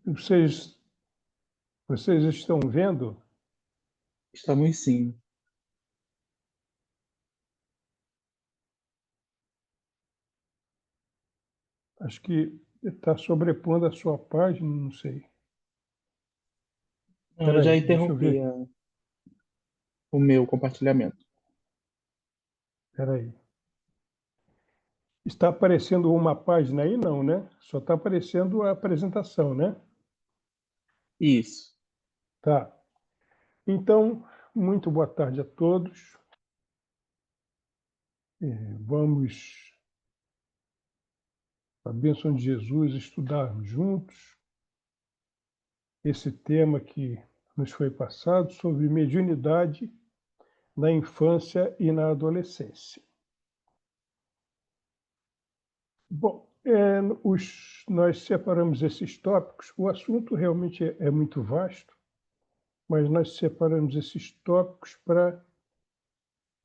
vocês estão vendo? Estamos sim. Acho que está sobrepondo a sua página, não sei. Não, eu Espera já aí, deixa eu interrompi ver. o meu compartilhamento. Espera aí. Está aparecendo uma página aí? Não, né? Só está aparecendo a apresentação, né? Isso. Tá. Então, muito boa tarde a todos. Vamos, com a bênção de Jesus, estudar juntos esse tema que nos foi passado sobre mediunidade na infância e na adolescência. Bom, nós separamos esses tópicos. O assunto realmente é muito vasto, mas nós separamos esses tópicos para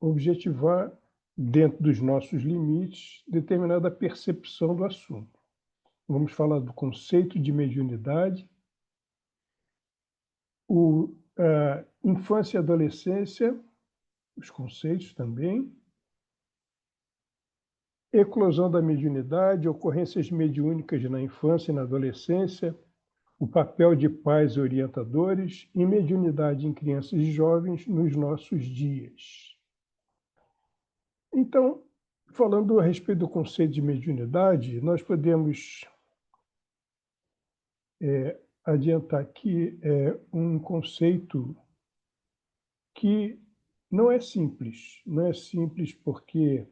objetivar, dentro dos nossos limites, determinada percepção do assunto. Vamos falar do conceito de mediunidade, a infância e adolescência, os conceitos também, eclosão da mediunidade, ocorrências mediúnicas na infância e na adolescência, o papel de pais e orientadores e mediunidade em crianças e jovens nos nossos dias. Então, falando a respeito do conceito de mediunidade, nós podemos adiantar que é um conceito que não é simples. Não é simples porque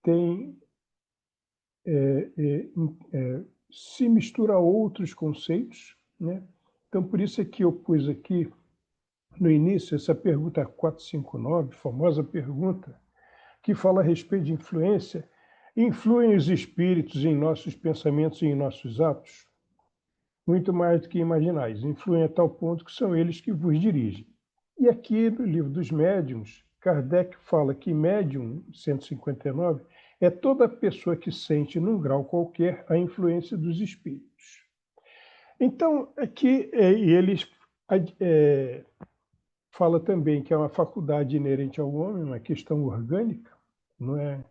tem se mistura a outros conceitos, né? Então, por isso é que eu pus aqui, no início, essa pergunta 459, famosa pergunta, que fala a respeito de influência. Influem os espíritos em nossos pensamentos e em nossos atos? Muito mais do que imaginais. Influem a tal ponto que são eles que vos dirigem. E aqui, no livro dos médiuns, Kardec fala que médium, 159, é toda pessoa que sente, num grau qualquer, a influência dos espíritos. Então, aqui eles fala também que é uma faculdade inerente ao homem, uma questão orgânica, não é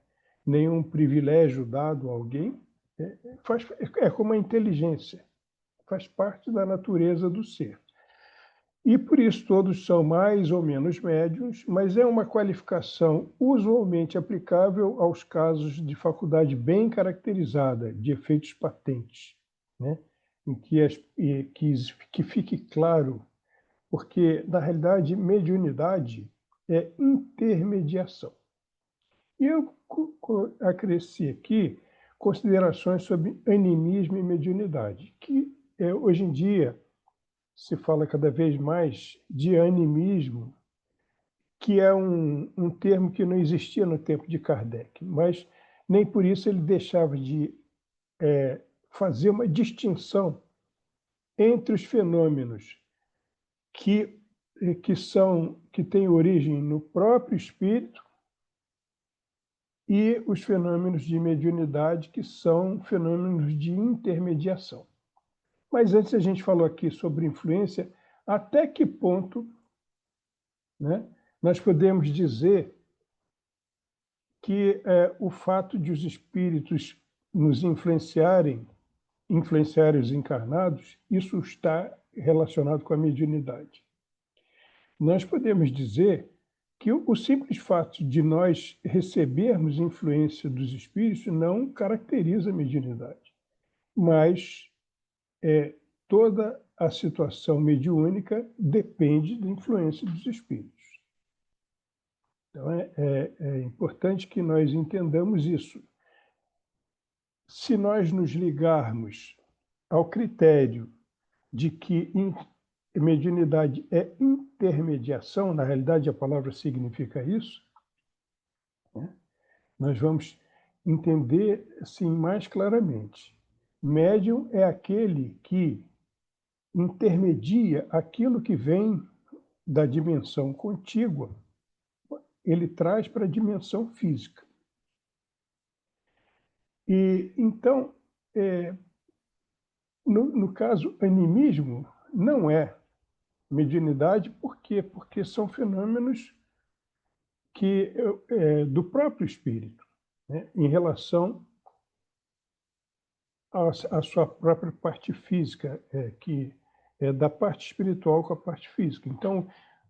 nenhum privilégio dado a alguém, é como a inteligência, faz parte da natureza do ser. E por isso todos são mais ou menos médiuns, mas é uma qualificação usualmente aplicável aos casos de faculdade bem caracterizada, de efeitos patentes, né? Em que fique claro, porque, na realidade, mediunidade é intermediação. E eu acresci aqui considerações sobre animismo e mediunidade, que hoje em dia se fala cada vez mais de animismo, que é um termo que não existia no tempo de Kardec, mas nem por isso ele deixava de fazer uma distinção entre os fenômenos que, que têm origem no próprio espírito e os fenômenos de mediunidade, que são fenômenos de intermediação. Mas antes a gente falou aqui sobre influência, até que ponto, né, nós podemos dizer que o fato de os espíritos nos influenciarem os encarnados, isso está relacionado com a mediunidade. Nós podemos dizer que o simples fato de nós recebermos influência dos espíritos não caracteriza a mediunidade, mas toda a situação mediúnica depende da influência dos espíritos. Então, é importante que nós entendamos isso. Se nós nos ligarmos ao critério de que mediunidade é intermediação, na realidade a palavra significa isso, né? Nós vamos entender assim mais claramente. Médium é aquele que intermedia aquilo que vem da dimensão contígua, ele traz para a dimensão física. E então, No caso, animismo não é mediunidade. Por quê? Porque são fenômenos que do próprio espírito, né, em relação à sua própria parte física, que é da parte espiritual com a parte física. Então,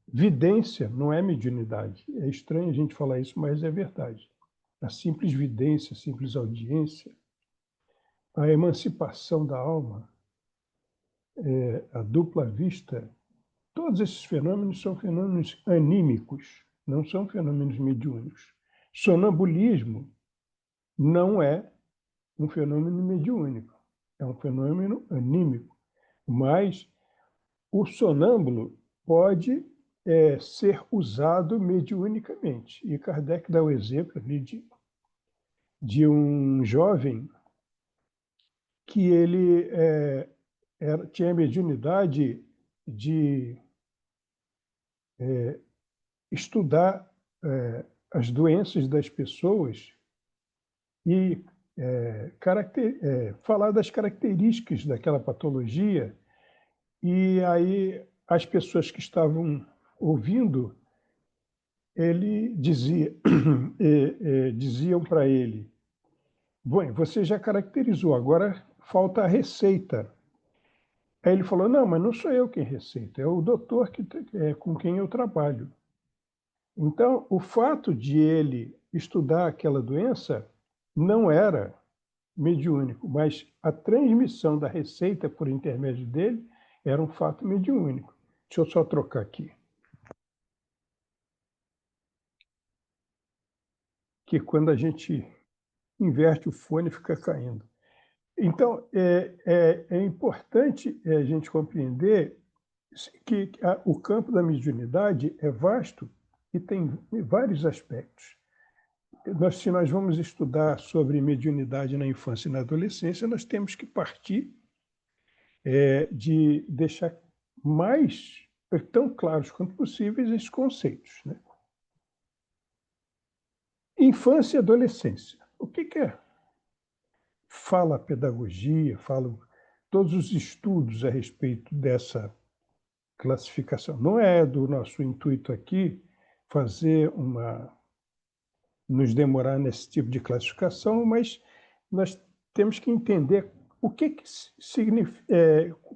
vidência não é mediunidade. É estranho a gente falar isso, mas é verdade. A simples vidência, a simples audiência, a emancipação da alma, a dupla vista, todos esses fenômenos são fenômenos anímicos, não são fenômenos mediúnicos. Sonambulismo não é um fenômeno mediúnico, é um fenômeno anímico. Mas o sonâmbulo pode ser usado mediunicamente. E Kardec dá o exemplo ali de um jovem que ele tinha a mediunidade de estudar as doenças das pessoas e falar das características daquela patologia. E aí as pessoas que estavam ouvindo, ele dizia, diziam para ele: bom, você já caracterizou, agora falta a receita. Aí ele falou: não, mas não sou eu quem receita, é o doutor com quem eu trabalho. Então, o fato de ele estudar aquela doença não era mediúnico, mas a transmissão da receita por intermédio dele era um fato mediúnico. Deixa eu só trocar aqui. Que quando a gente inverte o fone, fica caindo. Então, é importante a gente compreender que o campo da mediunidade é vasto e tem vários aspectos. Se nós vamos estudar sobre mediunidade na infância e na adolescência, nós temos que partir de deixar mais tão claros quanto possíveis esses conceitos, né? Infância e adolescência. O que é? Fala a pedagogia, falam todos os estudos a respeito dessa classificação. Não é do nosso intuito aqui nos demorar nesse tipo de classificação, mas nós temos que entender o que significa,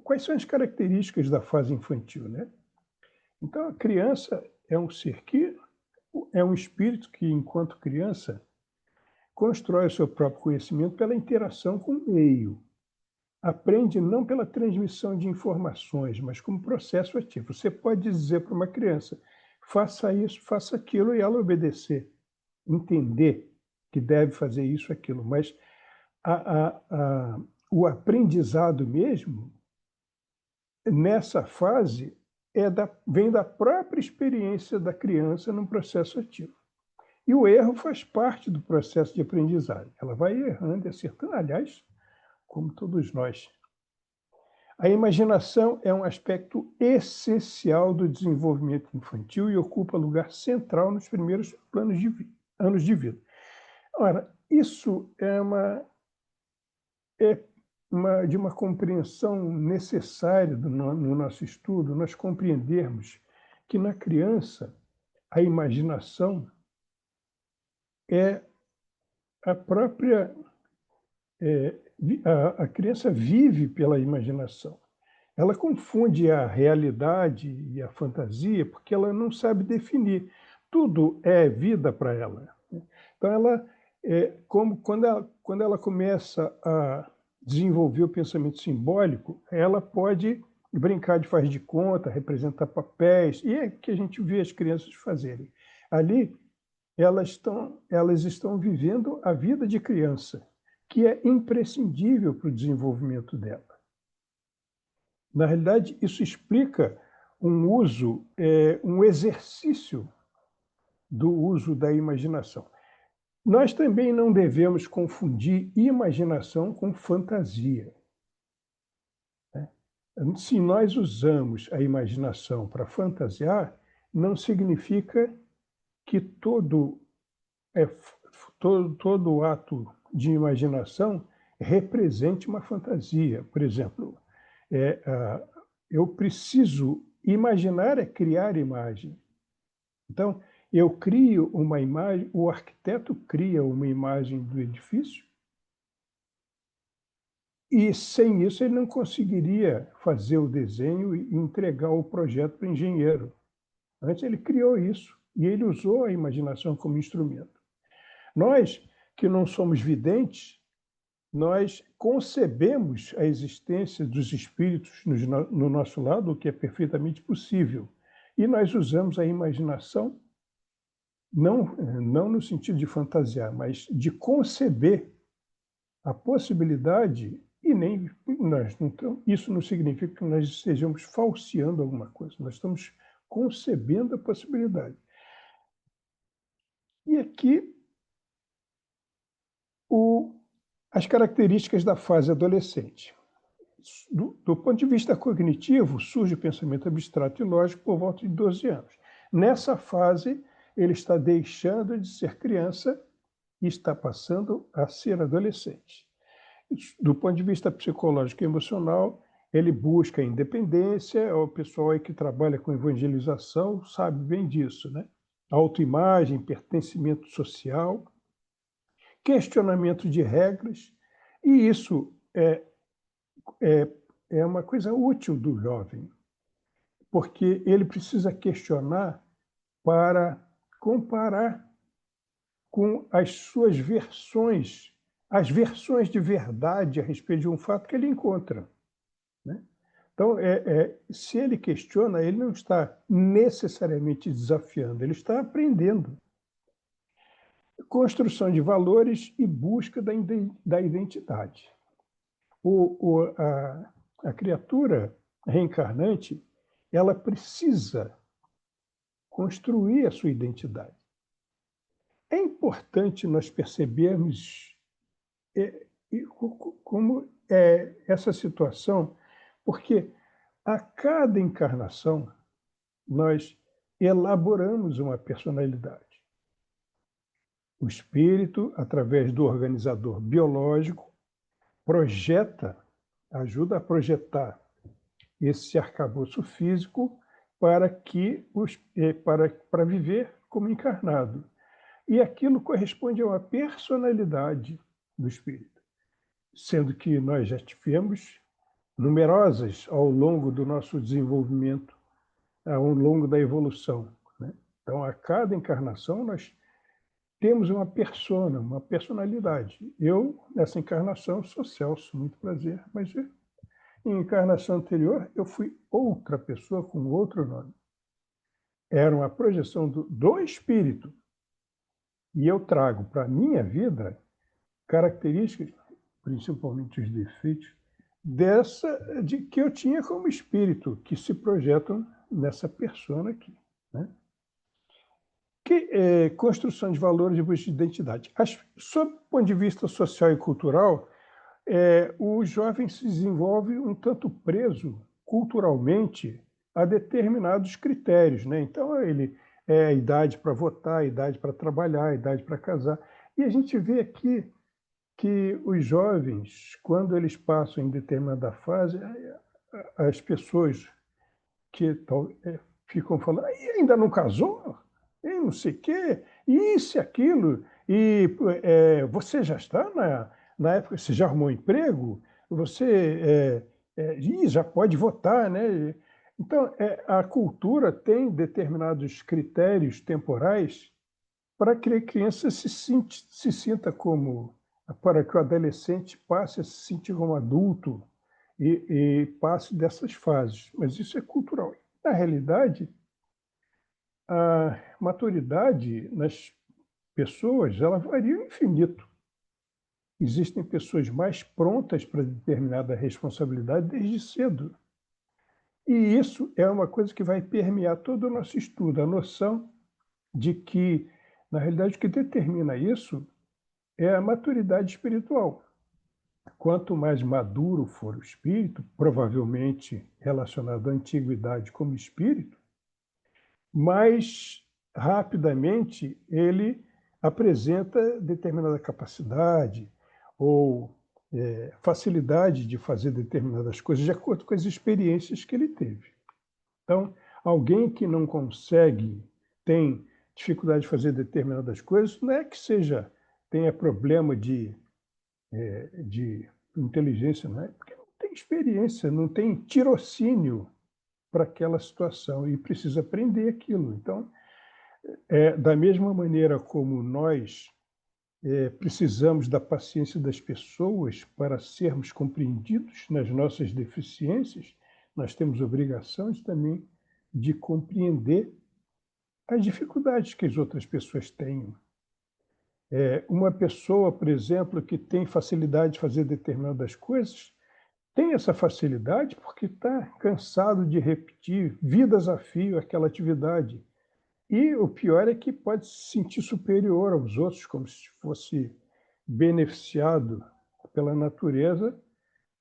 quais são as características da fase infantil, né? Então, a criança é um ser é um espírito que, enquanto criança, constrói o seu próprio conhecimento pela interação com o meio. Aprende não pela transmissão de informações, mas como processo ativo. Você pode dizer para uma criança: faça isso, faça aquilo, e ela obedecer, entender que deve fazer isso, aquilo. Mas o aprendizado mesmo, nessa fase, vem da própria experiência da criança num processo ativo. E o erro faz parte do processo de aprendizagem. Ela vai errando e acertando, aliás, como todos nós. A imaginação é um aspecto essencial do desenvolvimento infantil e ocupa lugar central nos primeiros anos de vida. Ora, isso de uma compreensão necessária no nosso estudo, nós compreendermos que na criança a imaginação é a própria... a criança vive pela imaginação. Ela confunde a realidade e a fantasia porque ela não sabe definir. Tudo é vida para ela. Então, quando ela começa a desenvolver o pensamento simbólico, ela pode brincar de faz de conta, representar papéis, e é que a gente vê as crianças fazerem. Ali, elas estão vivendo a vida de criança, que é imprescindível para o desenvolvimento dela. Na realidade, isso explica um exercício do uso da imaginação. Nós também não devemos confundir imaginação com fantasia. Se nós usamos a imaginação para fantasiar, não significa que todo ato de imaginação represente uma fantasia. Por exemplo, eu preciso imaginar, é criar imagem. Então, eu crio uma imagem, o arquiteto cria uma imagem do edifício, e sem isso ele não conseguiria fazer o desenho e entregar o projeto para o engenheiro. Antes ele criou isso, e ele usou a imaginação como instrumento. Nós, que não somos videntes, nós concebemos a existência dos espíritos no nosso lado, o que é perfeitamente possível. E nós usamos a imaginação, não no sentido de fantasiar, mas de conceber a possibilidade, e nem nós, então, isso não significa que nós estejamos falseando alguma coisa, nós estamos concebendo a possibilidade. E aqui, as características da fase adolescente. Do ponto de vista cognitivo, surge o pensamento abstrato e lógico por volta de 12 anos. Nessa fase, ele está deixando de ser criança e está passando a ser adolescente. Do ponto de vista psicológico e emocional, ele busca a independência, o pessoal aí que trabalha com evangelização sabe bem disso, né? Autoimagem, pertencimento social, questionamento de regras, e isso é uma coisa útil do jovem, porque ele precisa questionar para comparar com as suas versões, as versões de verdade a respeito de um fato que ele encontra, né? Então, se ele questiona, ele não está necessariamente desafiando, ele está aprendendo. Construção de valores e busca da identidade. A criatura reencarnante, ela precisa construir a sua identidade. É importante nós percebermos como é essa situação, porque a cada encarnação nós elaboramos uma personalidade. O espírito, através do organizador biológico, ajuda a projetar esse arcabouço físico para viver como encarnado. E aquilo corresponde a uma personalidade do espírito, sendo que nós já tivemos numerosas ao longo do nosso desenvolvimento, ao longo da evolução, né? Então, a cada encarnação, nós temos uma persona, uma personalidade. Eu, nessa encarnação, sou Celso, muito prazer, mas em encarnação anterior, eu fui outra pessoa com outro nome. Era uma projeção do espírito. E eu trago para a minha vida características, principalmente os defeitos, de que eu tinha como espírito, que se projetam nessa persona aqui, né? Construção de valores e busca de identidade. Sob o ponto de vista social e cultural, o jovem se desenvolve um tanto preso culturalmente a determinados critérios, né? Então, ele é a idade para votar, a idade para trabalhar, a idade para casar. E a gente vê aqui que os jovens, quando eles passam em determinada fase, as pessoas que ficam falando, e ainda não casou? E não sei o quê, isso e aquilo, e você já está na época, você já arrumou emprego, você já pode votar, né? Então, a cultura tem determinados critérios temporais para que a criança se sinta como, para que o adolescente passe a se sentir como adulto e passe dessas fases. Mas isso é cultural. Na realidade, a maturidade nas pessoas, ela varia ao infinito. Existem pessoas mais prontas para determinada responsabilidade desde cedo. E isso é uma coisa que vai permear todo o nosso estudo, a noção de que, na realidade, o que determina isso é a maturidade espiritual. Quanto mais maduro for o espírito, provavelmente relacionado à antiguidade como espírito, mais rapidamente ele apresenta determinada capacidade ou facilidade de fazer determinadas coisas de acordo com as experiências que ele teve. Então, alguém que não consegue, tem dificuldade de fazer determinadas coisas, não é que tenha problema de inteligência, não é? Porque não tem experiência, não tem tirocínio para aquela situação e precisa aprender aquilo. Então, da mesma maneira como nós precisamos da paciência das pessoas para sermos compreendidos nas nossas deficiências, nós temos obrigações também de compreender as dificuldades que as outras pessoas têm. Uma pessoa, por exemplo, que tem facilidade de fazer determinadas coisas, tem essa facilidade porque está cansado de repetir, vidas a fio, aquela atividade. E o pior é que pode se sentir superior aos outros, como se fosse beneficiado pela natureza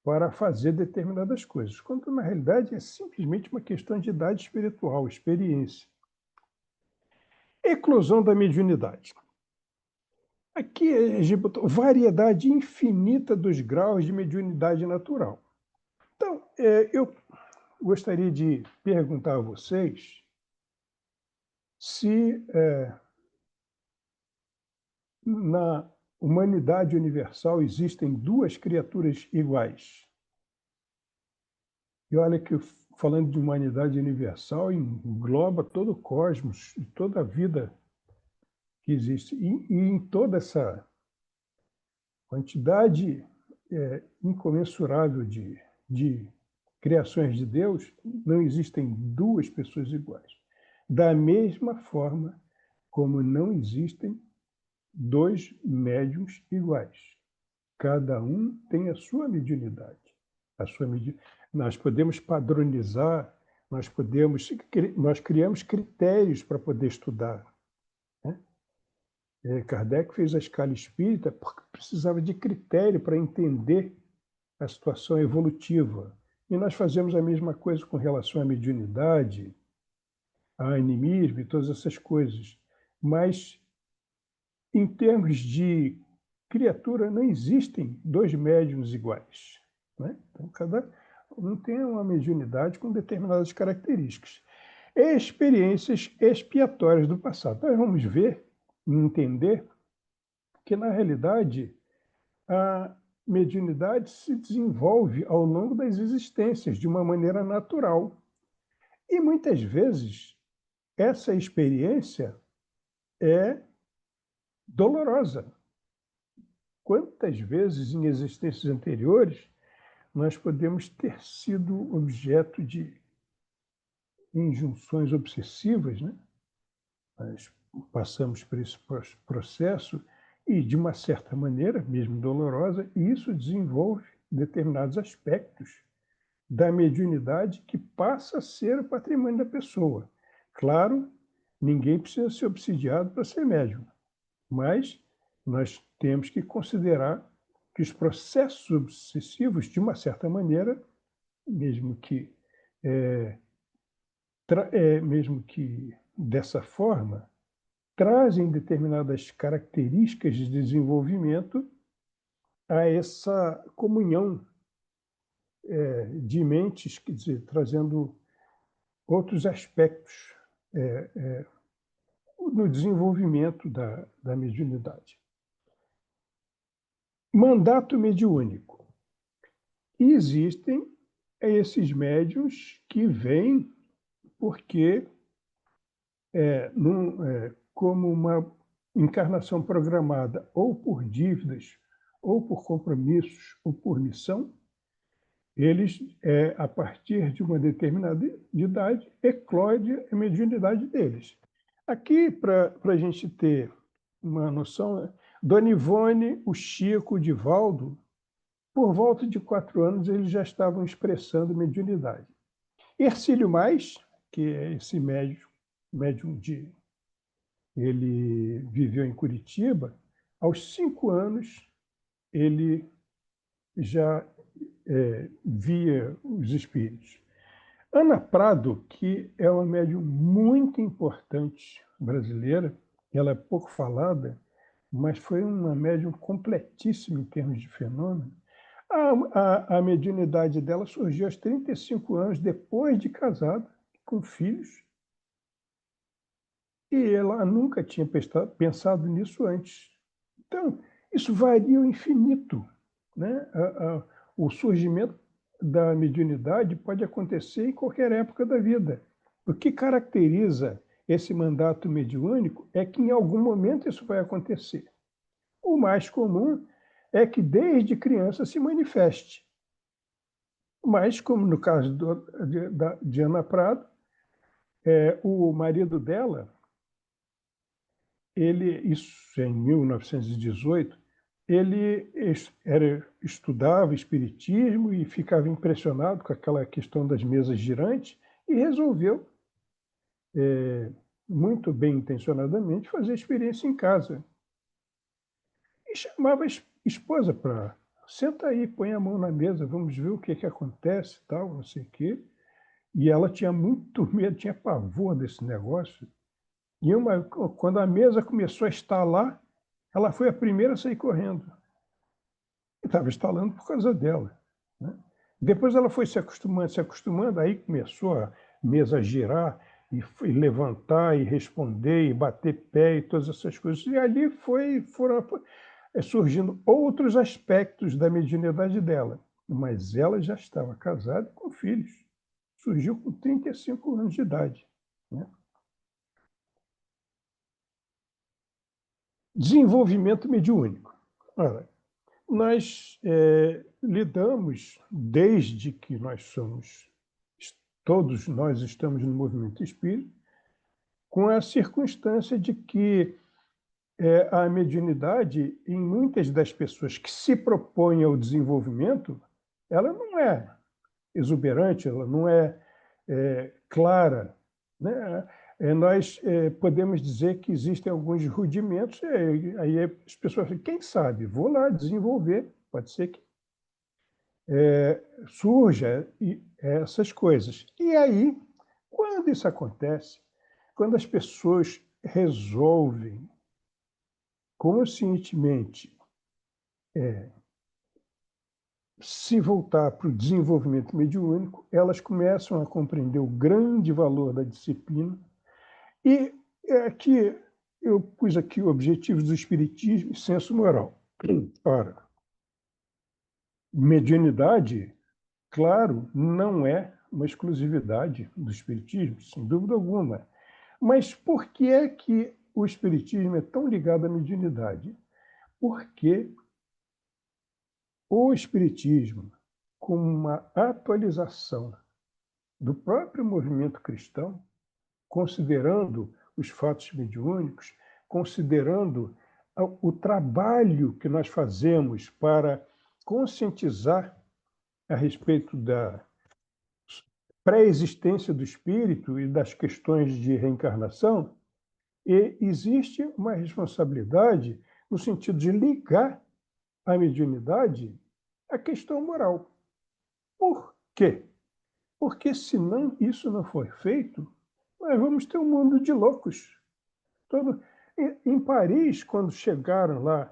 para fazer determinadas coisas, quando na realidade é simplesmente uma questão de idade espiritual, experiência. Eclosão da mediunidade. Aqui, variedade infinita dos graus de mediunidade natural. Então, eu gostaria de perguntar a vocês se na humanidade universal existem duas criaturas iguais. E olha que, falando de humanidade universal, engloba todo o cosmos, toda a vida que existe. E em toda essa quantidade incomensurável de criações de Deus, não existem duas pessoas iguais. Da mesma forma como não existem dois médiuns iguais. Cada um tem a sua mediunidade. Nós podemos padronizar, nós criamos critérios para poder estudar. Né? Kardec fez a escala espírita porque precisava de critério para entender a situação evolutiva. E nós fazemos a mesma coisa com relação à mediunidade, a animismo e todas essas coisas. Mas, em termos de criatura, não existem dois médiuns iguais. Né? Então, cada um tem uma mediunidade com determinadas características. Experiências expiatórias do passado. Nós vamos ver e entender que, na realidade, a mediunidade se desenvolve ao longo das existências de uma maneira natural. E, muitas vezes, essa experiência é dolorosa. Quantas vezes, em existências anteriores, nós podemos ter sido objeto de injunções obsessivas, né? Nós passamos por esse processo e, de uma certa maneira, mesmo dolorosa, isso desenvolve determinados aspectos da mediunidade que passa a ser o patrimônio da pessoa. Claro, ninguém precisa ser obsidiado para ser médium, mas nós temos que considerar que os processos obsessivos, de uma certa maneira, mesmo que dessa forma, trazem determinadas características de desenvolvimento a essa comunhão de mentes, quer dizer, trazendo outros aspectos no desenvolvimento da mediunidade. Mandato mediúnico. E existem esses médiuns que vêm porque, como uma encarnação programada ou por dívidas, ou por compromissos, ou por missão, eles, a partir de uma determinada idade, eclode a mediunidade deles. Aqui, para a gente ter uma noção, Dona Ivone, o Chico, o Divaldo, por volta de 4 anos, eles já estavam expressando mediunidade. Hercílio Mais, que é esse médium ele viveu em Curitiba, aos 5 anos ele já via os espíritos. Ana Prado, que é uma médium muito importante brasileira, ela é pouco falada, mas foi uma médium completíssima em termos de fenômeno. A mediunidade dela surgiu aos 35 anos, depois de casada, com filhos, e ela nunca tinha pensado nisso antes. Então, isso varia ao infinito, né? O surgimento da mediunidade pode acontecer em qualquer época da vida. O que caracteriza esse mandato mediúnico é que em algum momento isso vai acontecer. O mais comum é que desde criança se manifeste. Mas, como no caso de Ana Prado, o marido dela, isso em 1918, ele estudava espiritismo e ficava impressionado com aquela questão das mesas girantes e resolveu, muito bem intencionadamente, fazer a experiência em casa. E chamava a esposa para: senta aí, põe a mão na mesa, vamos ver o que acontece, tal, não sei o quê. E ela tinha muito medo, tinha pavor desse negócio. E quando a mesa começou a estalar, ela foi a primeira a sair correndo. E estava estalando por causa dela, né? Depois ela foi se acostumando, aí começou a mesa a girar, e levantar, e responder, e bater pé, e todas essas coisas. E ali foram surgindo outros aspectos da mediunidade dela. Mas ela já estava casada com filhos. Surgiu com 35 anos de idade, né? Desenvolvimento mediúnico. Ora, nós lidamos, desde que todos nós estamos no movimento espírita, com a circunstância de que a mediunidade, em muitas das pessoas que se propõem ao desenvolvimento, ela não é exuberante, ela não é clara, né? Nós podemos dizer que existem alguns rudimentos, aí as pessoas falam: quem sabe, vou lá desenvolver, pode ser que surja essas coisas. E aí, quando isso acontece, quando as pessoas resolvem conscientemente se voltar para o desenvolvimento mediúnico, elas começam a compreender o grande valor da disciplina. E aqui eu pus aqui objetivos do Espiritismo e senso moral. Ora, mediunidade, claro, não é uma exclusividade do Espiritismo, sem dúvida alguma. Mas por que é que o Espiritismo é tão ligado à mediunidade? Porque o Espiritismo, com uma atualização do próprio movimento cristão, considerando os fatos mediúnicos, considerando o trabalho que nós fazemos para conscientizar a respeito da pré-existência do espírito e das questões de reencarnação, e existe uma responsabilidade no sentido de ligar a mediunidade à questão moral. Por quê? Porque se isso não for feito, nós vamos ter um mundo de loucos. Em Paris, quando chegaram lá,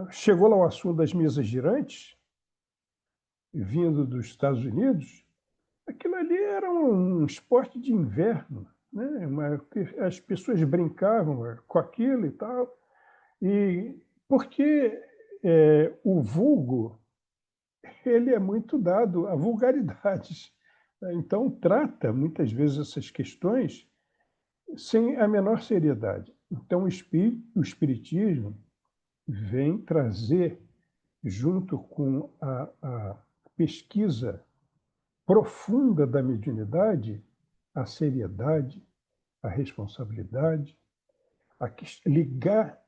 chegou lá o assunto das mesas girantes, vindo dos Estados Unidos, aquilo ali era um esporte de inverno, né? As pessoas brincavam com aquilo e tal, e porque o vulgo, ele é muito dado a vulgaridades, né? Então trata muitas vezes essas questões sem a menor seriedade. Então o espiritismo vem trazer, junto com a pesquisa profunda da mediunidade, a seriedade, a responsabilidade, ligar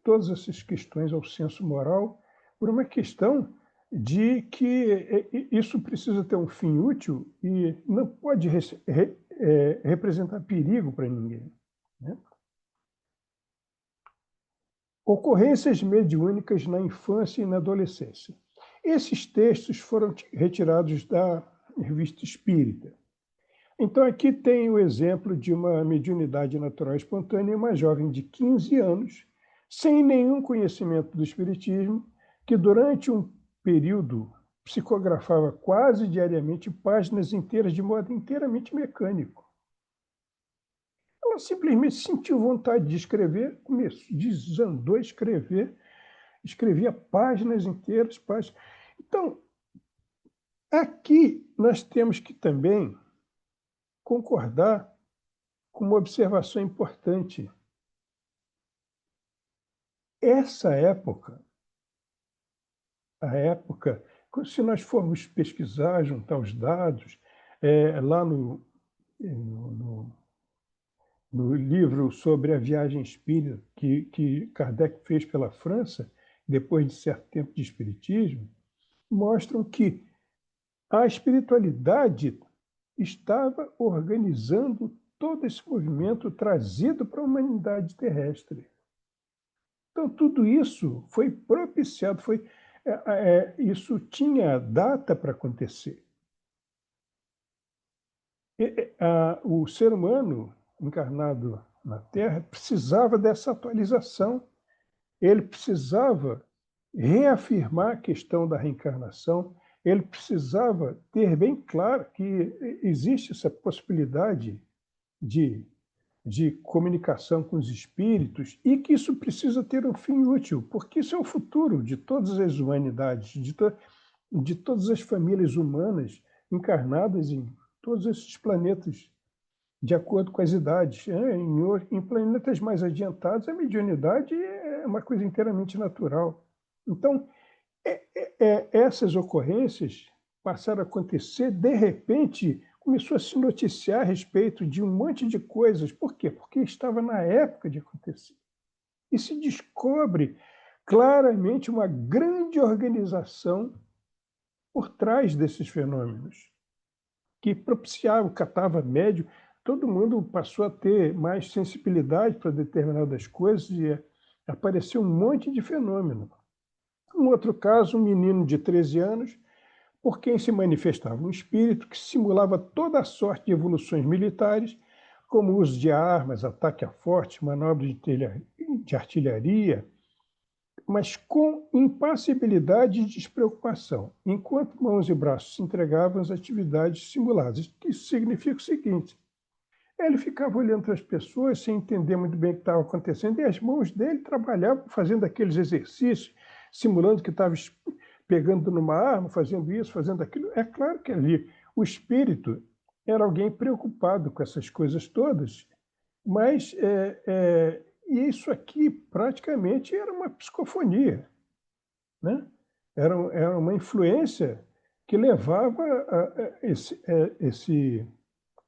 todas essas questões ao senso moral, por uma questão de que isso precisa ter um fim útil e não pode representar perigo para ninguém, né? Ocorrências mediúnicas na infância e na adolescência. Esses textos foram retirados da Revista Espírita. Então, aqui tem o exemplo de uma mediunidade natural espontânea, uma jovem de 15 anos, sem nenhum conhecimento do espiritismo, que durante um período psicografava quase diariamente páginas inteiras de modo inteiramente mecânico. Ela simplesmente sentiu vontade de escrever, começou, desandou a escrever, escrevia páginas inteiras, páginas. Então, aqui nós temos que também concordar com uma observação importante. Essa época, a época, se nós formos pesquisar, juntar os dados, lá no, no livro sobre a viagem espírita que Kardec fez pela França, depois de certo tempo de espiritismo, mostram que a espiritualidade estava organizando todo esse movimento trazido para a humanidade terrestre. Então, tudo isso foi propiciado, isso tinha data para acontecer. O ser humano encarnado na Terra precisava dessa atualização, ele precisava reafirmar a questão da reencarnação, ele precisava ter bem claro que existe essa possibilidade de comunicação com os espíritos e que isso precisa ter um fim útil, porque isso é o futuro de todas as humanidades, de todas as famílias humanas encarnadas em todos esses planetas, de acordo com as idades. Em planetas mais adiantados, a mediunidade é uma coisa inteiramente natural. Então, essas ocorrências passaram a acontecer, de repente, começou a se noticiar a respeito de um monte de coisas. Por quê? Porque estava na época de acontecer. E se descobre claramente uma grande organização por trás desses fenômenos, que propiciava, catava médio, todo mundo passou a ter mais sensibilidade para determinadas coisas e apareceu um monte de fenômeno. Um outro caso, um menino de 13 anos, por quem se manifestava um espírito que simulava toda a sorte de evoluções militares, como uso de armas, ataque a forte, manobras de artilharia, mas com impassibilidade e despreocupação, enquanto mãos e braços se entregavam às atividades simuladas. Isso significa o seguinte: ele ficava olhando para as pessoas sem entender muito bem o que estava acontecendo, e as mãos dele trabalhavam fazendo aqueles exercícios, simulando que estava pegando numa arma, fazendo isso, fazendo aquilo. É claro que ali o espírito era alguém preocupado com essas coisas todas, mas isso aqui praticamente era uma psicofonia, né? Era uma influência que levava esse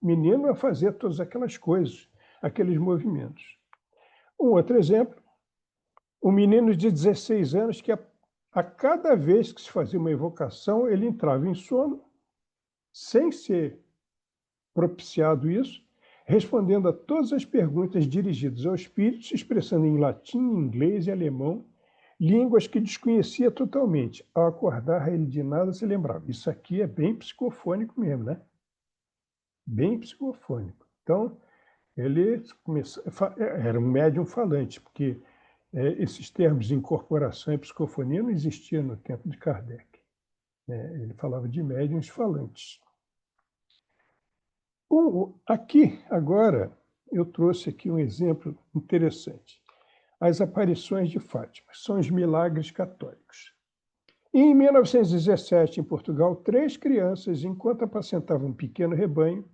menino a fazer todas aquelas coisas, aqueles movimentos. Um outro exemplo, um menino de 16 anos que a cada vez que se fazia uma evocação, ele entrava em sono, sem ser propiciado isso, respondendo a todas as perguntas dirigidas ao espírito, se expressando em latim, inglês e alemão, línguas que desconhecia totalmente. Ao acordar, ele de nada se lembrava. Isso aqui é bem psicofônico mesmo, né? Bem psicofônico. Então, ele era um médium falante, porque esses termos de incorporação e psicofonia não existiam no tempo de Kardec. Ele falava de médiuns falantes. Aqui, agora, eu trouxe aqui um exemplo interessante. As aparições de Fátima, são os milagres católicos. Em 1917, em Portugal, 3 crianças, enquanto apacentavam um pequeno rebanho,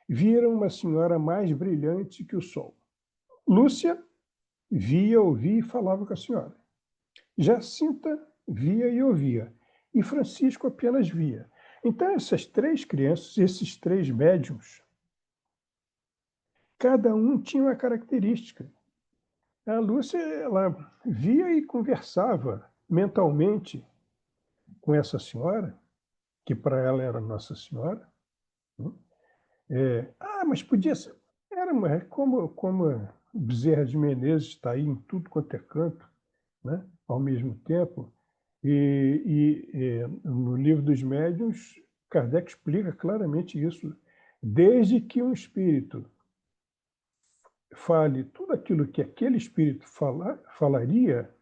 viram uma senhora mais brilhante que o sol. Lúcia via, ouvia e falava com a senhora. Jacinta via e ouvia, e Francisco apenas via. Então, essas 3 crianças, esses 3 médiuns, cada um tinha uma característica. A Lúcia, ela via e conversava mentalmente com essa senhora, que para ela era Nossa Senhora. Mas podia ser. Era como Bezerra de Menezes está aí em tudo quanto é canto, né? Ao mesmo tempo. No Livro dos Médiuns, Kardec explica claramente isso. Desde que um espírito fale tudo aquilo que aquele espírito falaria,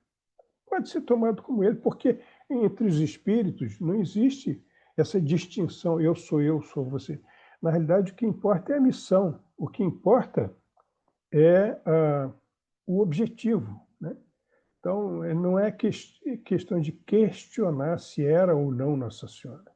pode ser tomado como ele, porque entre os espíritos não existe essa distinção, eu, sou você. Na realidade, o que importa é a missão, o que importa é o objetivo, né? Então, não é questão de questionar se era ou não Nossa Senhora,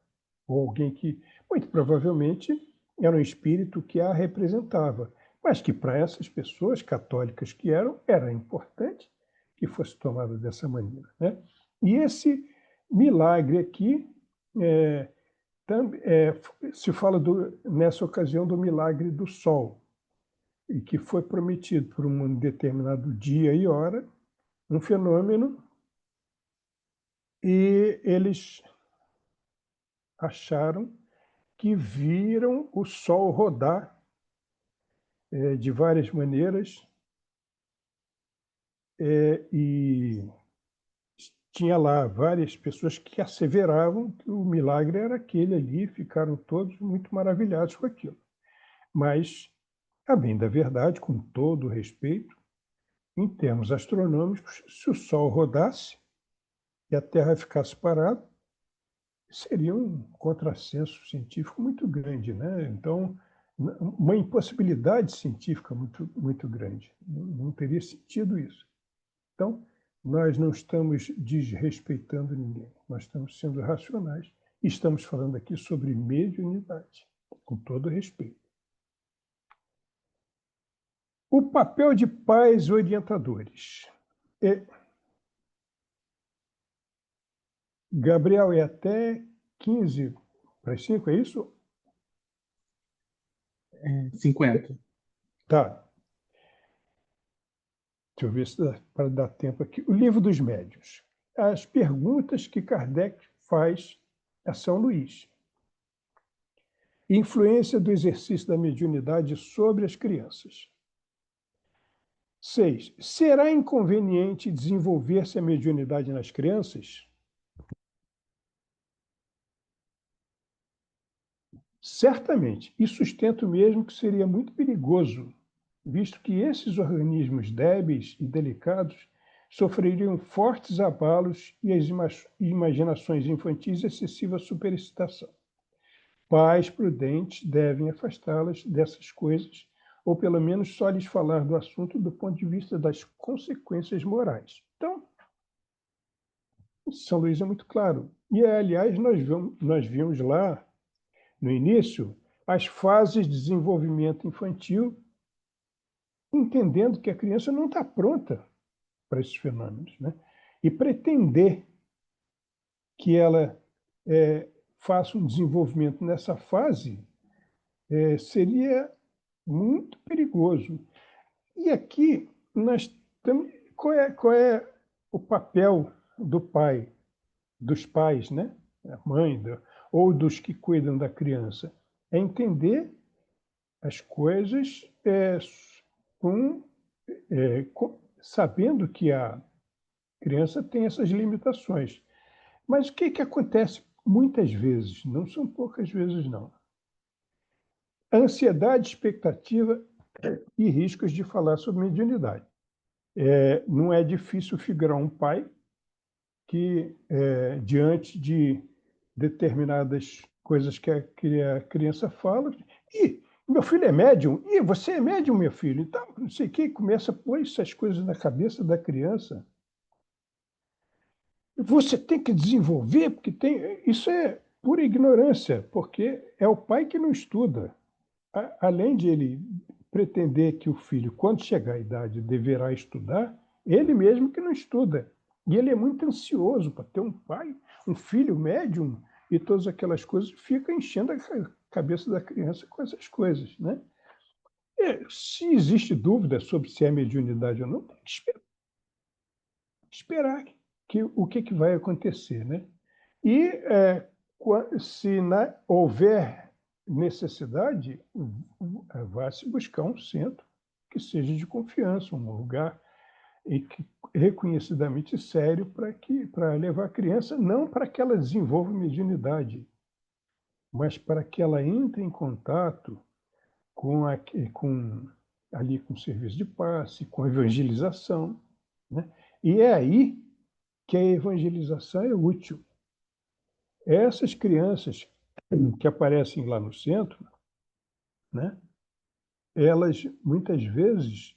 ou alguém que, muito provavelmente, era um espírito que a representava, mas que para essas pessoas católicas que eram, era importante que fosse tomada dessa maneira, né? E esse milagre aqui, se fala nessa ocasião do milagre do sol, e que foi prometido por um determinado dia e hora, um fenômeno, e eles acharam que viram o Sol rodar de várias maneiras, e tinha lá várias pessoas que asseveravam que o milagre era aquele ali, ficaram todos muito maravilhados com aquilo. Mas, a bem da verdade, com todo o respeito, em termos astronômicos, se o Sol rodasse e a Terra ficasse parada, seria um contrassenso científico muito grande, né? Então, uma impossibilidade científica muito grande. Não teria sentido isso. Então, nós não estamos desrespeitando ninguém, nós estamos sendo racionais e estamos falando aqui sobre mediunidade, com todo respeito. O papel de pais orientadores. Gabriel, é até 15 para as 5, é isso? 50. Tá. Deixa eu ver se dá para dar tempo aqui. O Livro dos Médiuns. As perguntas que Kardec faz a São Luís. Influência do exercício da mediunidade sobre as crianças. 6. Será inconveniente desenvolver-se a mediunidade nas crianças? Certamente. E sustento mesmo que seria muito perigoso, visto que esses organismos débeis e delicados sofreriam fortes abalos e as imaginações infantis excessiva superexcitação. Pais prudentes devem afastá-las dessas coisas, ou pelo menos só lhes falar do assunto do ponto de vista das consequências morais. Então, São Luís é muito claro. E, aliás, nós vimos lá, no início, as fases de desenvolvimento infantil, entendendo que a criança não está pronta para esses fenômenos, né? E pretender que ela faça um desenvolvimento nessa fase seria muito perigoso. E aqui nós temos qual é o papel do pai, dos pais, né? A mãe, ou dos que cuidam da criança, é entender as coisas sabendo que a criança tem essas limitações. Mas o que acontece muitas vezes, não são poucas vezes, não. Ansiedade, expectativa e riscos de falar sobre mediunidade. Não é difícil figurar um pai que, diante de determinadas coisas que a criança fala, meu filho é médium, você é médium, meu filho, então, não sei o que, começa a pôr essas coisas na cabeça da criança. Você tem que desenvolver, porque isso é pura ignorância, porque é o pai que não estuda. Além de ele pretender que o filho, quando chegar à idade, deverá estudar, ele mesmo que não estuda. E ele é muito ansioso para ter um pai, um filho médium, e todas aquelas coisas, fica enchendo a cabeça da criança com essas coisas, né? Se existe dúvida sobre se é mediunidade ou não, tem que esperar o que vai acontecer, né? E se houver necessidade, vai-se buscar um centro que seja de confiança, um lugar reconhecidamente sério para levar a criança, não para que ela desenvolva mediunidade, mas para que ela entre em contato ali com o serviço de passe, com a evangelização, né? E é aí que a evangelização é útil. Essas crianças que aparecem lá no centro, né, elas, muitas vezes,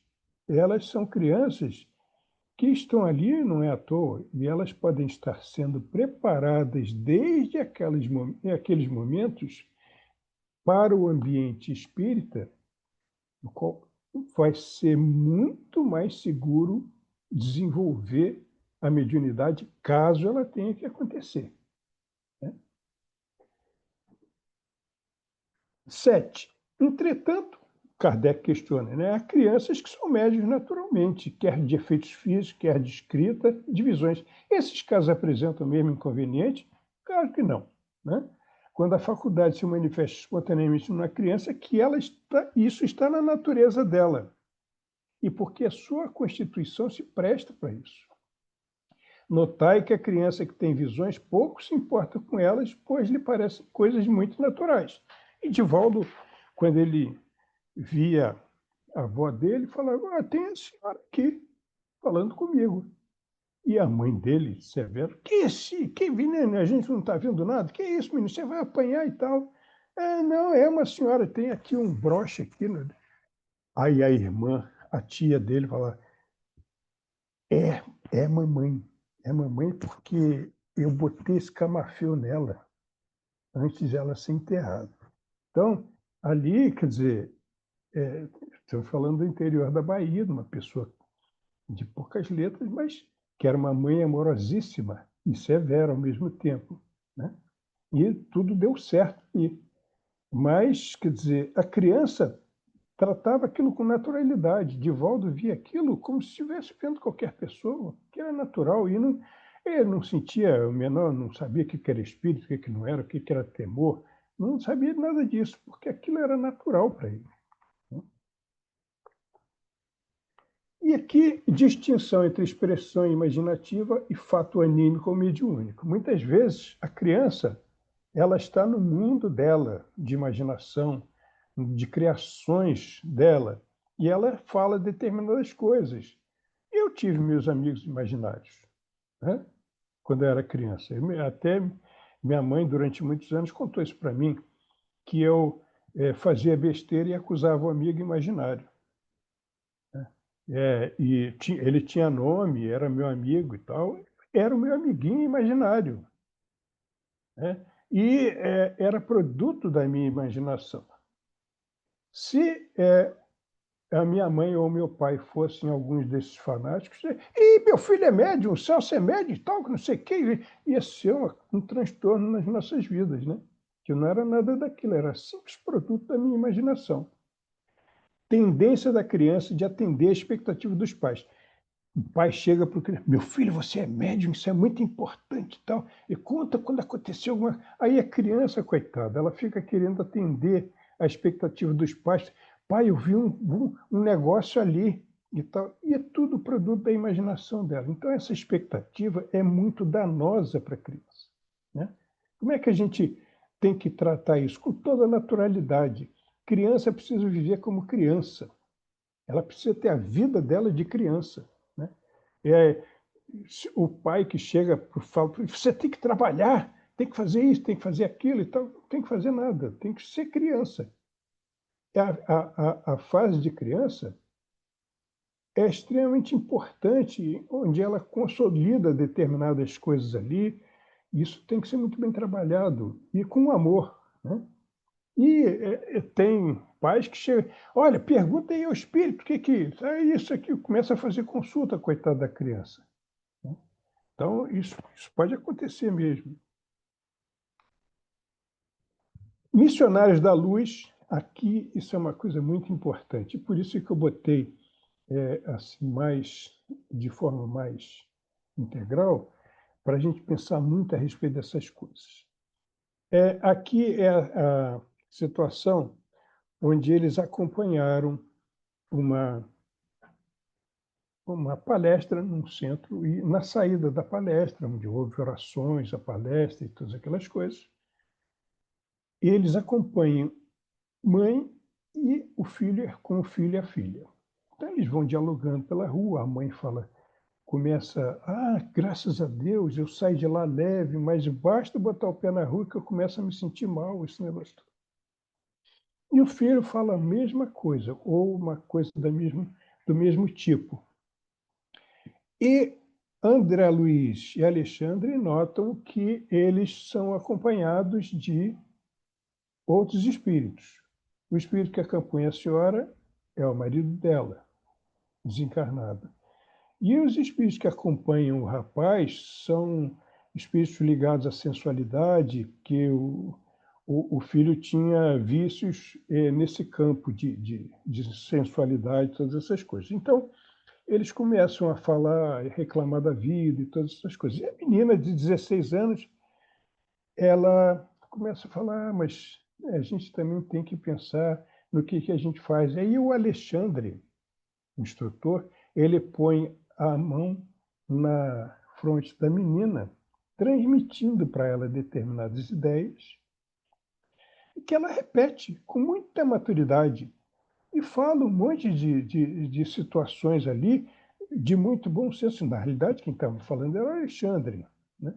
elas são crianças que estão ali, não é à toa, e elas podem estar sendo preparadas desde aqueles momentos para o ambiente espírita, no qual vai ser muito mais seguro desenvolver a mediunidade, caso ela tenha que acontecer, né? 7. Entretanto, Kardec questiona, né? Há crianças que são médios naturalmente, quer de efeitos físicos, quer de escrita, de visões. Esses casos apresentam mesmo inconveniente? Claro que não, né? Quando a faculdade se manifesta espontaneamente numa criança, isso está na natureza dela, e porque a sua constituição se presta para isso. Notai que a criança que tem visões pouco se importa com elas, pois lhe parecem coisas muito naturais. E Divaldo, quando ele via a avó dele, falava: tem a senhora aqui falando comigo. E a mãe dele, severo: que veneno? A gente não está vendo nada? Que isso, menino? Você vai apanhar e tal. Não, é uma senhora, tem aqui um broche aqui. Né? Aí a irmã, a tia dele, fala: é, é mamãe porque eu botei esse camafeu nela antes dela ser enterrada. Então, ali, quer dizer, estamos falando do interior da Bahia, de uma pessoa de poucas letras, mas que era uma mãe amorosíssima e severa ao mesmo tempo, né? E tudo deu certo. Mas, quer dizer, a criança tratava aquilo com naturalidade. Divaldo via aquilo como se estivesse vendo qualquer pessoa, que era natural. E não, ele não sentia o menor, não sabia o que era espírito, o que não era, o que era temor. Não sabia nada disso, porque aquilo era natural para ele. E aqui, distinção entre expressão imaginativa e fato anímico ou mediúnico. Muitas vezes, a criança ela está no mundo dela, de imaginação, de criações dela, e ela fala determinadas coisas. Eu tive meus amigos imaginários, né? Quando eu era criança. Até minha mãe, durante muitos anos, contou isso para mim, que eu fazia besteira e acusava o amigo imaginário. Ele tinha nome, era meu amigo e tal, era o meu amiguinho imaginário, né? E era produto da minha imaginação. Se a minha mãe ou meu pai fossem alguns desses fanáticos, e meu filho é médium, o Celso é médium e tal, que não sei o quê, ia ser um transtorno nas nossas vidas, né? Que não era nada daquilo, era simples produto da minha imaginação. Tendência da criança de atender a expectativa dos pais. O pai chega para o criança: meu filho, você é médium, isso é muito importante e tal, e conta quando aconteceu alguma... Aí a criança, coitada, ela fica querendo atender a expectativa dos pais. Pai, eu vi um negócio ali e tal. E é tudo produto da imaginação dela. Então essa expectativa é muito danosa para a criança, né? Como é que a gente tem que tratar isso? Com toda a naturalidade. Criança precisa viver como criança. Ela precisa ter a vida dela de criança, né? É, o pai que chega para fala: você tem que trabalhar, tem que fazer isso, tem que fazer aquilo e tal. Não tem que fazer nada, tem que ser criança. A fase de criança é extremamente importante, onde ela consolida determinadas coisas ali. Isso tem que ser muito bem trabalhado e com amor, né? E tem pais que chegam: olha, pergunta aí ao espírito, o que é isso aqui? Começa a fazer consulta, coitada da criança, né? Então, isso pode acontecer mesmo. Missionários da Luz, aqui isso é uma coisa muito importante. Por isso que eu botei assim, de forma mais integral, para a gente pensar muito a respeito dessas coisas. Aqui é a situação onde eles acompanharam uma, uma palestra num centro, e na saída da palestra, onde houve orações, a palestra e todas aquelas coisas, eles acompanham mãe com o filho e a filha. Então eles vão dialogando pela rua, a mãe fala: começa, graças a Deus, eu saio de lá leve, mas basta botar o pé na rua que eu começo a me sentir mal, esse negócio todo. E o filho fala a mesma coisa, ou uma coisa do mesmo tipo. E André Luiz e Alexandre notam que eles são acompanhados de outros espíritos. O espírito que acompanha a senhora é o marido dela, desencarnado. E os espíritos que acompanham o rapaz são espíritos ligados à sensualidade, que o filho tinha vícios nesse campo de sensualidade, todas essas coisas. Então, eles começam a falar, reclamar da vida e todas essas coisas. E a menina de 16 anos, ela começa a falar, mas a gente também tem que pensar no que a gente faz. Aí o Alexandre, o instrutor, ele põe a mão na fronte da menina, transmitindo para ela determinadas ideias, que ela repete com muita maturidade e fala um monte de situações ali de muito bom senso. Na realidade, quem estava falando era o Alexandre, né?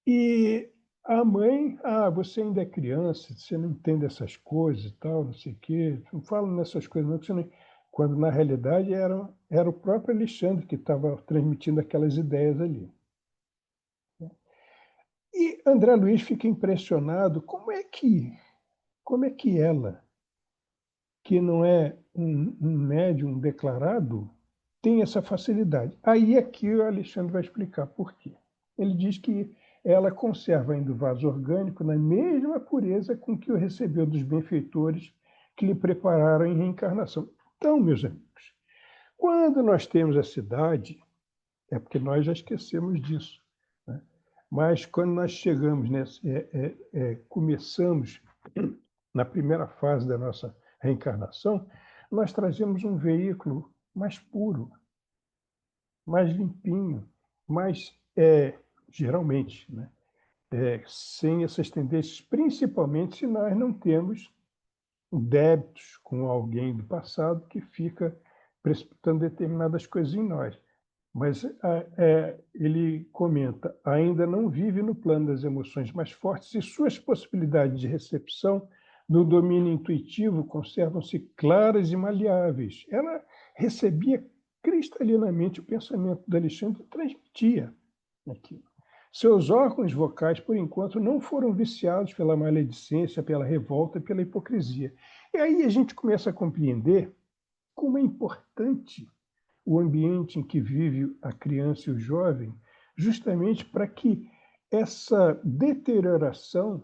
E a mãe, você ainda é criança, você não entende essas coisas e tal, não sei o quê, não fala nessas coisas não, que você não... Quando, na realidade, era o próprio Alexandre que estava transmitindo aquelas ideias ali. E André Luiz fica impressionado, como é que ela, que não é um médium declarado, tem essa facilidade? Aí aqui o Alexandre vai explicar por quê. Ele diz que ela conserva ainda o vaso orgânico na mesma pureza com que o recebeu dos benfeitores que lhe prepararam em reencarnação. Então, meus amigos, quando nós temos essa idade, é porque nós já esquecemos disso, né? Mas quando nós chegamos, começamos na primeira fase da nossa reencarnação, nós trazemos um veículo mais puro, mais limpinho, mais, geralmente, né? Sem essas tendências, principalmente se nós não temos débitos com alguém do passado que fica precipitando determinadas coisas em nós. Mas ele comenta, ainda não vive no plano das emoções mais fortes e suas possibilidades de recepção no domínio intuitivo conservam-se claras e maleáveis. Ela recebia cristalinamente o pensamento do Alexandre e transmitia aquilo. Seus órgãos vocais, por enquanto, não foram viciados pela maledicência, pela revolta e pela hipocrisia. E aí a gente começa a compreender como é importante o ambiente em que vive a criança e o jovem, justamente para que essa deterioração,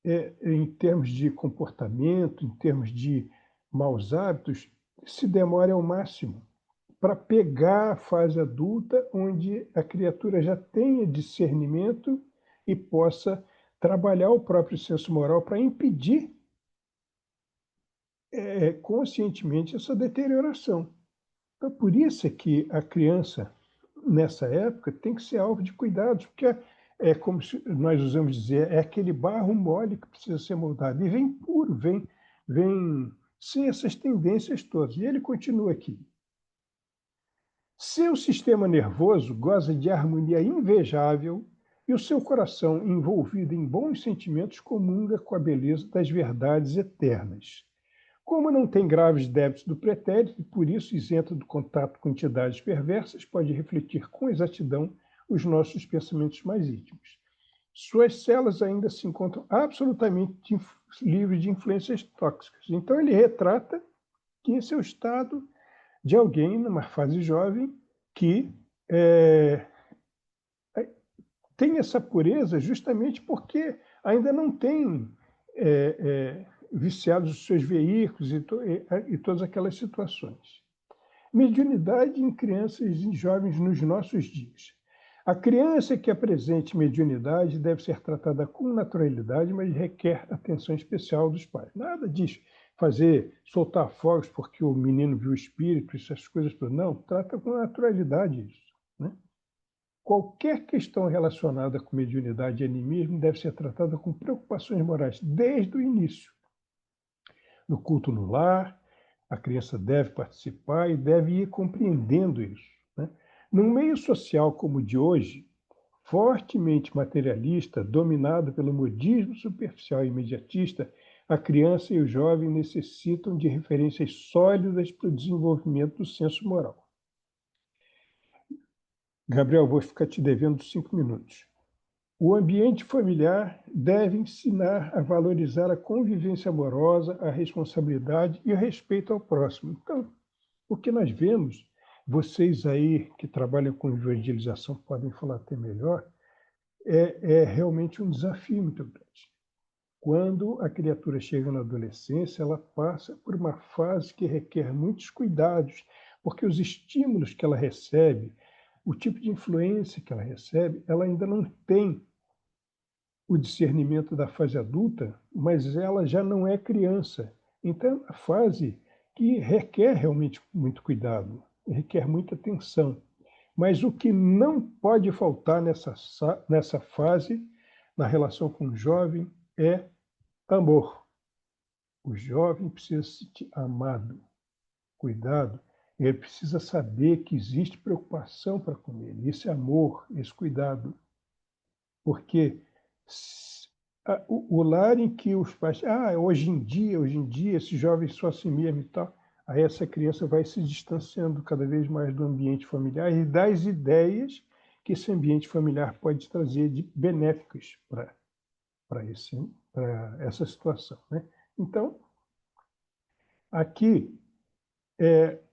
em termos de comportamento, em termos de maus hábitos, se demore ao máximo, para pegar a fase adulta, onde a criatura já tenha discernimento e possa trabalhar o próprio senso moral para impedir conscientemente essa deterioração. Então, por isso é que a criança, nessa época, tem que ser alvo de cuidados, porque como nós usamos dizer, é aquele barro mole que precisa ser moldado. E vem puro, vem sem essas tendências todas. E ele continua aqui. Seu sistema nervoso goza de harmonia invejável e o seu coração, envolvido em bons sentimentos, comunga com a beleza das verdades eternas. Como não tem graves débitos do pretérito e por isso isento do contato com entidades perversas, pode refletir com exatidão os nossos pensamentos mais íntimos. Suas células ainda se encontram absolutamente livres de influências tóxicas. Então ele retrata que esse é o estado de alguém numa fase jovem que tem essa pureza justamente porque ainda não tem viciados os seus veículos e todas aquelas situações. Mediunidade em crianças e jovens nos nossos dias. A criança que apresente mediunidade deve ser tratada com naturalidade, mas requer atenção especial dos pais. Nada disso, soltar fogos porque o menino viu o espírito, essas coisas todas. Não, trata com naturalidade isso, né? Qualquer questão relacionada com mediunidade e animismo deve ser tratada com preocupações morais desde o início. No culto no lar, A criança deve participar e deve ir compreendendo isso, né? Num meio social como o de hoje, fortemente materialista, dominado pelo modismo superficial e imediatista, a criança e o jovem necessitam de referências sólidas para o desenvolvimento do senso moral. Gabriel, vou ficar te devendo 5 minutos. O ambiente familiar deve ensinar a valorizar a convivência amorosa, a responsabilidade e o respeito ao próximo. Então, o que nós vemos, vocês aí que trabalham com evangelização podem falar até melhor, é realmente um desafio muito grande. Quando a criatura chega na adolescência, ela passa por uma fase que requer muitos cuidados, porque os estímulos que ela recebe, o tipo de influência que ela recebe, ela ainda não tem o discernimento da fase adulta, mas ela já não é criança. Então, é uma fase que requer realmente muito cuidado, requer muita atenção. Mas o que não pode faltar nessa fase, na relação com o jovem, é amor. O jovem precisa se sentir amado, cuidado. Ele precisa saber que existe preocupação para com ele, esse amor, esse cuidado. Porque o lar em que os pais, hoje em dia, esse jovem só a si mesmo e tal, aí essa criança vai se distanciando cada vez mais do ambiente familiar e das ideias que esse ambiente familiar pode trazer de benéficas para essa situação, né? Então, aqui,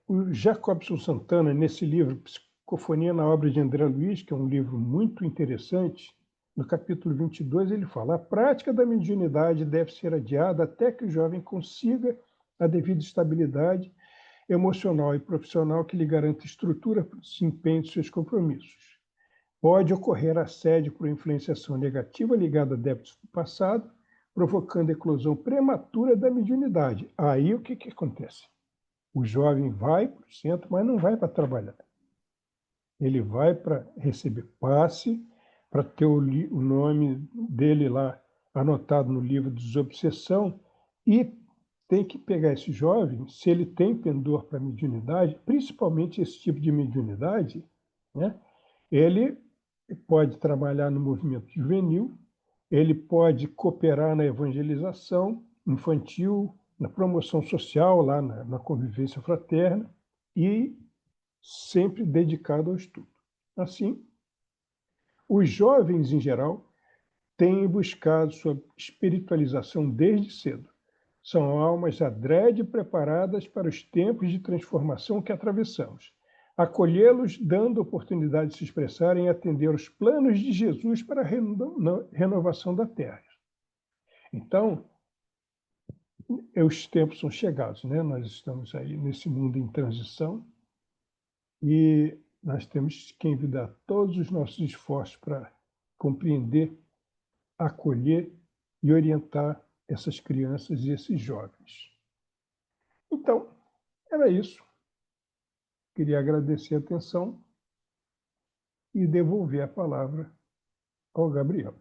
o Jacobson Santana, nesse livro Psicofonia na obra de André Luiz, que é um livro muito interessante, no capítulo 22, ele fala: a prática da mediunidade deve ser adiada até que o jovem consiga a devida estabilidade emocional e profissional que lhe garanta estrutura para o desempenho de seus compromissos. Pode ocorrer assédio por influenciação negativa ligada a débitos do passado, provocando a eclosão prematura da mediunidade. Aí o que acontece? O jovem vai para o centro, mas não vai para trabalhar. Ele vai para receber passe, para ter o nome dele lá anotado no livro de desobsessão, e tem que pegar esse jovem, se ele tem pendor para mediunidade, principalmente esse tipo de mediunidade, né? Ele pode trabalhar no movimento juvenil, ele pode cooperar na evangelização infantil, na promoção social, lá na convivência fraterna, e sempre dedicado ao estudo. Assim, os jovens, em geral, têm buscado sua espiritualização desde cedo. São almas adrede preparadas para os tempos de transformação que atravessamos. Acolhê-los, dando oportunidade de se expressarem e atender os planos de Jesus para a renovação da Terra. Então, os tempos são chegados, né? Nós estamos aí nesse mundo em transição e nós temos que envidar todos os nossos esforços para compreender, acolher e orientar essas crianças e esses jovens. Então, era isso. Queria agradecer a atenção e devolver a palavra ao Gabriel.